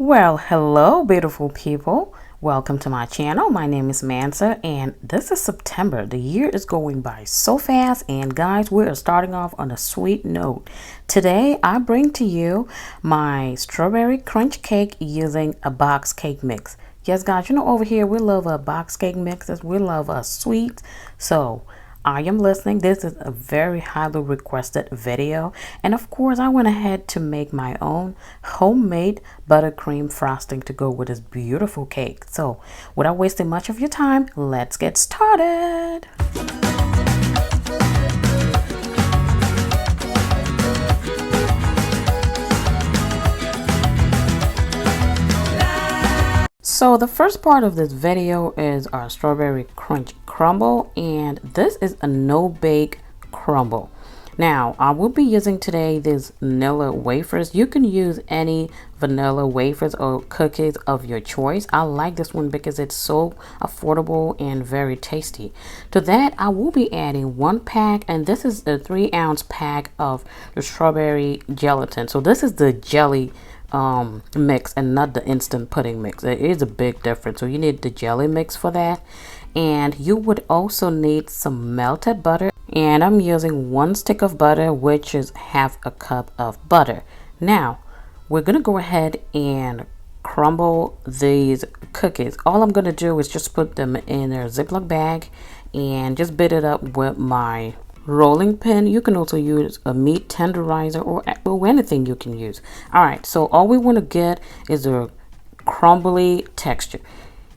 Well, hello, beautiful people. Welcome to my channel. My name is Mansa, and this is September. The year is going by so fast, and guys, we are starting off on a sweet note. Today, I bring to you my strawberry crunch cake using a box cake mix. Yes, guys, over here we love our box cake mixes. We love our sweets. So I am listening. This is a very highly requested video, and of course I went ahead to make my own homemade buttercream frosting to go with this beautiful cake. So without wasting much of your time, let's get started. So the first part of this video is our strawberry crunch crumble, and this is a no-bake crumble. Now I will be using today these Nila wafers. You can use any vanilla wafers or cookies of your choice. I like this one because it's so affordable and very tasty. To that I will be adding 1 pack, and this is a 3-ounce pack of the strawberry gelatin. So this is the jelly mix and not the instant pudding mix. There is a big difference, so you need the jelly mix for that. And you would also need some melted butter, and I'm using 1 stick of butter, which is half a cup of butter. Now we're gonna go ahead and crumble these cookies. All I'm gonna do is just put them in a Ziploc bag and just beat it up with my rolling pin. You can also use a meat tenderizer or anything you can use. All right, so all we want to get is a crumbly texture.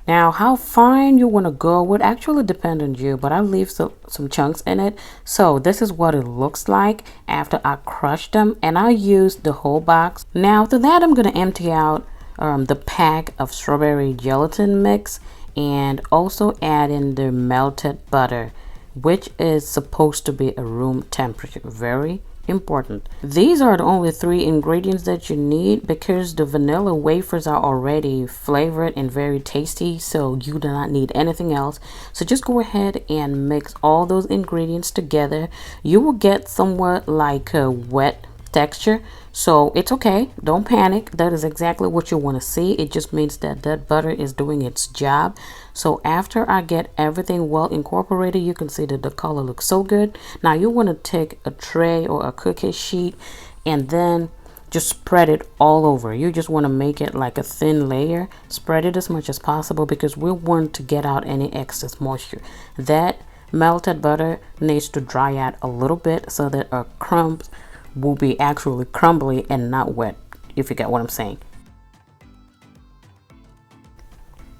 Now how fine you want to go would actually depend on you, but I leave some chunks in it. So this is what it looks like after I crush them, and I use the whole box. Now to that I'm going to empty out the pack of strawberry gelatin mix and also add in the melted butter, which is supposed to be a room temperature. Very important. These are the only 3 ingredients that you need because the vanilla wafers are already flavored and very tasty, so you do not need anything else. So just go ahead and mix all those ingredients together. You will get somewhat like a wet texture, so it's okay, don't panic. That is exactly what you want to see. It just means that that butter is doing its job. So after I get everything well incorporated, you can see that the color looks so good. Now you want to take a tray or a cookie sheet and then just spread it all over. You just want to make it like a thin layer. Spread it as much as possible because we want to get out any excess moisture. That melted butter needs to dry out a little bit so that our crumbs will be actually crumbly and not wet, if you get what I'm saying.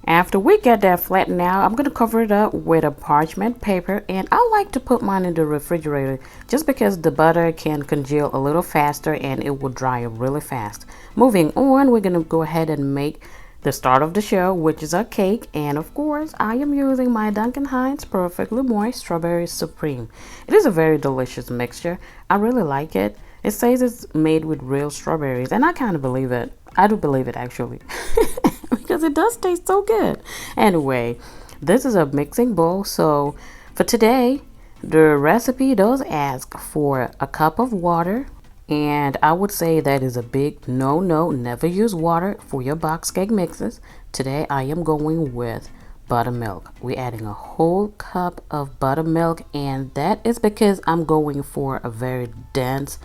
After we get that flattened out, I'm going to cover it up with a parchment paper, and I like to put mine in the refrigerator just because the butter can congeal a little faster and it will dry up really fast. Moving on, we're going to go ahead and make the start of the show, which is our cake. And of course I am using my Duncan Hines Perfectly Moist Strawberry Supreme. It is a very delicious mixture. I really like it. It says it's made with real strawberries, and I kind of believe it. I do believe it actually because it does taste so good. Anyway, this is a mixing bowl. So for today the recipe does ask for a cup of water, and I would say that is a big no. Never use water for your box cake mixes. Today I am going with buttermilk. We're adding a whole cup of buttermilk, and that is because I'm going for a very dense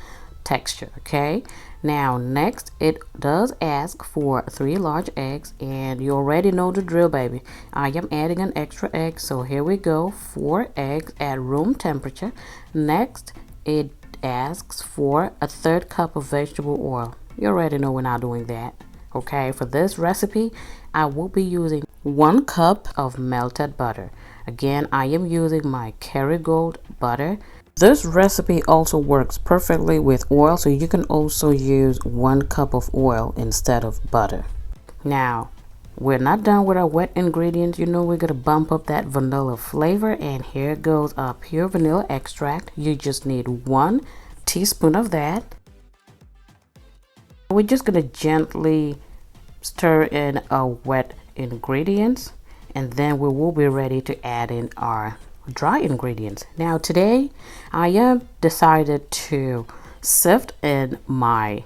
texture. Okay, now next it does ask for 3 large eggs, and you already know the drill, baby. I am adding an extra egg, so here we go. 4 eggs at room temperature. Next it asks for a 1/3 cup of vegetable oil. You already know we're not doing that. Okay, for this recipe I will be using 1 cup of melted butter. Again, I am using my Kerrygold butter. This recipe also works perfectly with oil, so you can also use 1 cup of oil instead of butter. Now we're not done with our wet ingredients. We're gonna bump up that vanilla flavor, and here goes our pure vanilla extract. You just need 1 teaspoon of that. We're just gonna gently stir in our wet ingredients, and then we will be ready to add in our dry ingredients. Now today I have decided to sift in my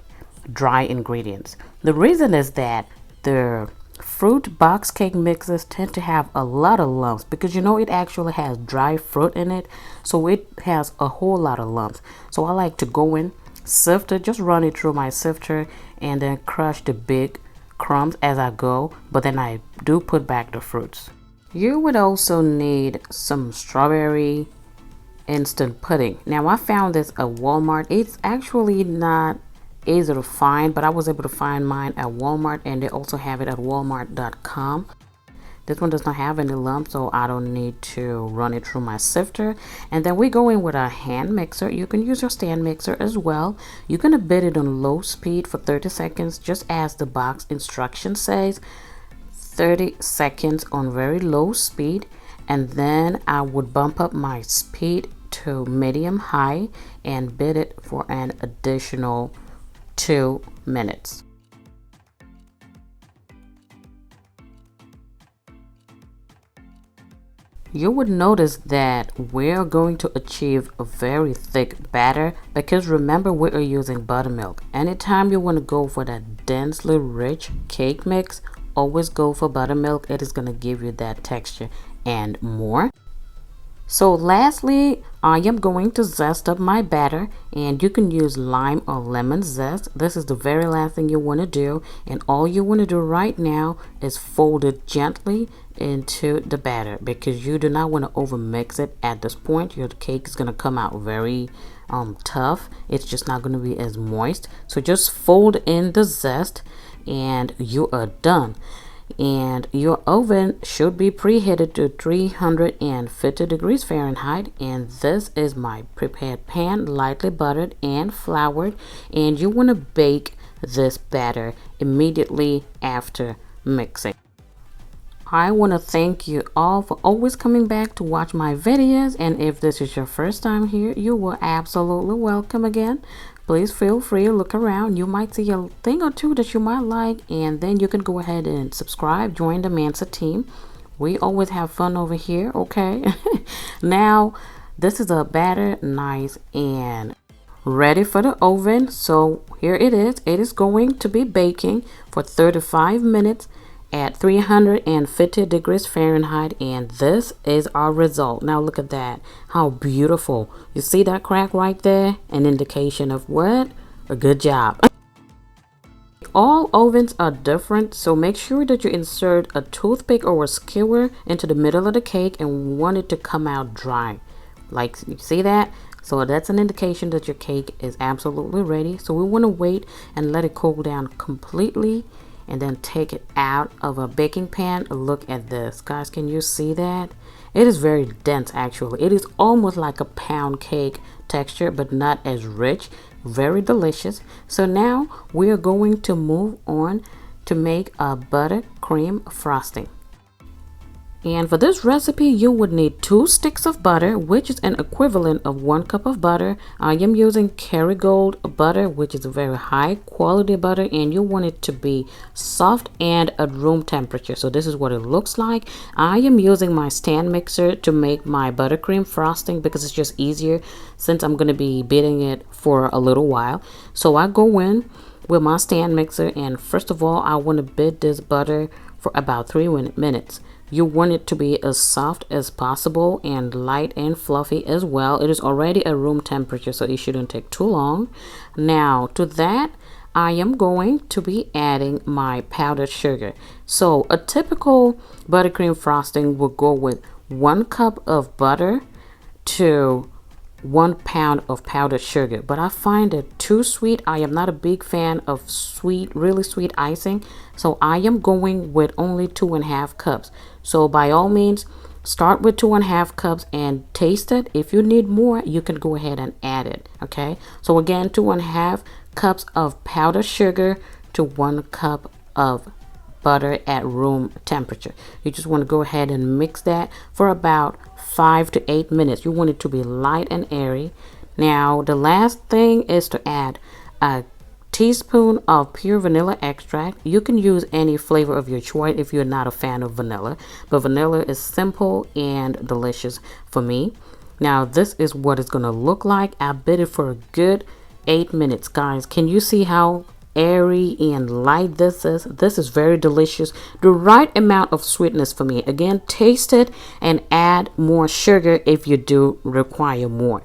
dry ingredients. The reason is that the fruit box cake mixes tend to have a lot of lumps because it actually has dry fruit in it, so it has a whole lot of lumps. So I like to go in, sift it, just run it through my sifter, and then crush the big crumbs as I go, but then I do put back the fruits. You would also need some strawberry instant pudding. Now I found this at Walmart. It's actually not easy to find, but I was able to find mine at Walmart, and they also have it at walmart.com. This one does not have any lumps, so I don't need to run it through my sifter. And then we go in with a hand mixer. You can use your stand mixer as well. You're gonna beat it on low speed for 30 seconds, just as the box instruction says. 30 seconds on very low speed, and then I would bump up my speed to medium high and beat it for an additional 2 minutes. You would notice that we're going to achieve a very thick batter because remember, we are using buttermilk. Anytime you want to go for that densely rich cake mix, always go for buttermilk. It is going to give you that texture and more. So lastly, I am going to zest up my batter, and you can use lime or lemon zest. This is the very last thing you want to do, and all you want to do right now is fold it gently into the batter because you do not want to over mix it at this point. Your cake is going to come out very tough. It's just not going to be as moist. So just fold in the zest and you are done. And your oven should be preheated to 350 degrees Fahrenheit, and this is my prepared pan, lightly buttered and floured, and you want to bake this batter immediately after mixing. I want to thank you all for always coming back to watch my videos, and if this is your first time here, you are absolutely welcome again. Please feel free to look around. You might see a thing or two that you might like, and then you can go ahead and subscribe, join the Mansa team. We always have fun over here, okay? Now, this is a batter, nice and ready for the oven. So here it is. It is going to be baking for 35 minutes at 350 degrees Fahrenheit, and this is our result. Now look at that, how beautiful. You see that crack right there? An indication of what? A good job. All ovens are different, so make sure that you insert a toothpick or a skewer into the middle of the cake and want it to come out dry. Like, you see that? So that's an indication that your cake is absolutely ready. So we want to wait and let it cool down completely, and then take it out of a baking pan. Look at this, guys. Can you see that? It is very dense, actually. It is almost like a pound cake texture, but not as rich. Very delicious. So now we are going to move on to make a buttercream frosting. And for this recipe, you would need 2 sticks of butter, which is an equivalent of 1 cup of butter. I am using Kerrygold butter, which is a very high quality butter, and you want it to be soft and at room temperature. So this is what it looks like. I am using my stand mixer to make my buttercream frosting because it's just easier since I'm going to be beating it for a little while. So I go in with my stand mixer, and first of all, I want to beat this butter for about 3 minutes. You want it to be as soft as possible and light and fluffy as well. It is already at room temperature, so it shouldn't take too long. Now to that, I am going to be adding my powdered sugar. So a typical buttercream frosting will go with 1 cup of butter to 1 pound of powdered sugar, but I find it too sweet. I am not a big fan of sweet, really sweet icing, so I am going with only 2.5 cups. So by all means, start with 2.5 cups and taste it. If you need more, you can go ahead and add it. Okay, so again, 2.5 cups of powdered sugar to 1 cup of butter at room temperature. You just want to go ahead and mix that for about 5 to 8 minutes. You want it to be light and airy. Now the last thing is to add a teaspoon of pure vanilla extract. You can use any flavor of your choice if you're not a fan of vanilla, but vanilla is simple and delicious for me. Now this is what it's going to look like. I beat it for a good 8 minutes. Guys, can you see how airy and light this is. This is very delicious. The right amount of sweetness for me. Again, taste it and add more sugar if you do require more.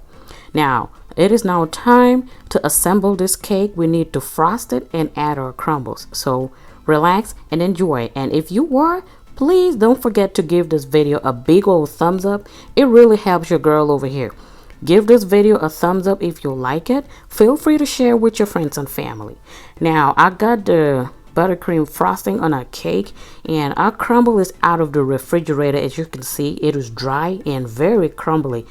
Now, it is now time to assemble this cake. We need to frost it and add our crumbles. So relax and enjoy. And if you were, please don't forget to give this video a big old thumbs up. It really helps your girl over here. Give this video a thumbs up if you like it. Feel free to share with your friends and family. Now, I got the buttercream frosting on our cake, and our crumble is out of the refrigerator. As you can see, it is dry and very crumbly.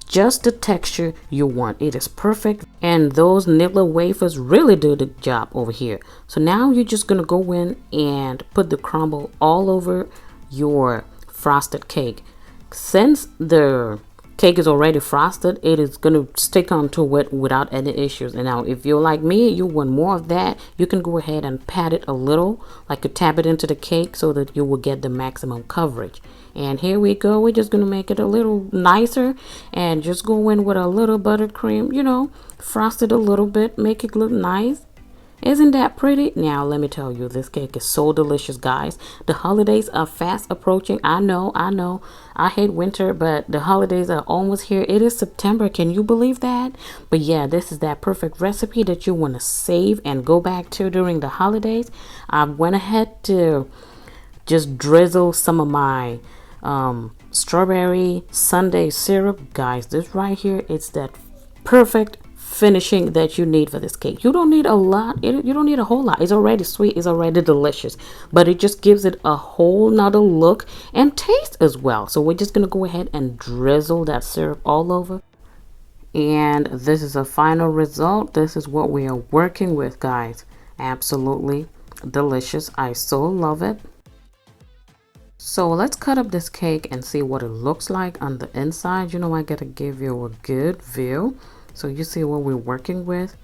Just the texture you want. It is perfect, and those Nila wafers really do the job over here. So now you're just gonna go in and put the crumble all over your frosted cake. Since the cake is already frosted, it is going to stick onto it without any issues. And now if you're like me, you want more of that, you can go ahead and pat it a little, like you tap it into the cake so that you will get the maximum coverage. And here we go. We're just going to make it a little nicer and just go in with a little buttercream, you know, frost it a little bit, make it look nice. Isn't that pretty? Now, let me tell you, this cake is so delicious, guys. The holidays are fast approaching. I know. I hate winter, but the holidays are almost here. It is September. Can you believe that? But yeah, this is that perfect recipe that you want to save and go back to during the holidays. I went ahead to just drizzle some of my strawberry sundae syrup. Guys, this right here, it's that perfect finishing that you need for this cake. You don't need a lot. You don't need a whole lot. It's already sweet. It's already delicious, but it just gives it a whole nother look and taste as well. So we're just gonna go ahead and drizzle that syrup all over, and this is a final result. This is what we are working with, guys. Absolutely delicious. I so love it. So let's cut up this cake and see what it looks like on the inside. You know, I gotta give you a good view so you see what we're working with.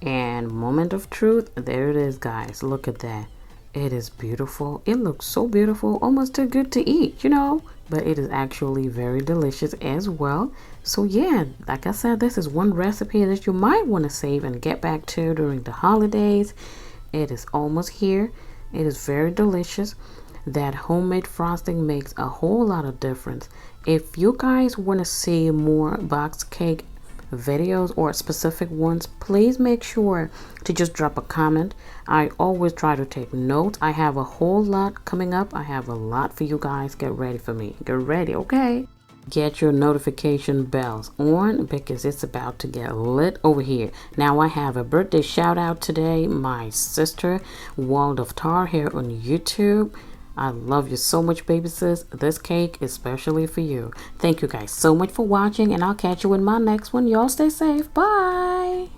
And moment of truth, there it is, guys. Look at that. It is beautiful. It looks so beautiful, almost too good to eat, you know, but it is actually very delicious as well. So yeah, like I said, this is one recipe that you might want to save and get back to during the holidays. It is almost here. It is very delicious. That homemade frosting makes a whole lot of difference. If you guys want to see more box cake videos or specific ones, please make sure to just drop a comment. I always try to take notes. I have a whole lot coming up. I have a lot for you guys. Get ready for me. Get ready, okay? Get your notification bells on because it's about to get lit over here. Now I have a birthday shout out today. My sister Wald of Tar here on YouTube. I love you so much, baby sis. This cake is especially for you. Thank you guys so much for watching, and I'll catch you in my next one. Y'all stay safe. Bye.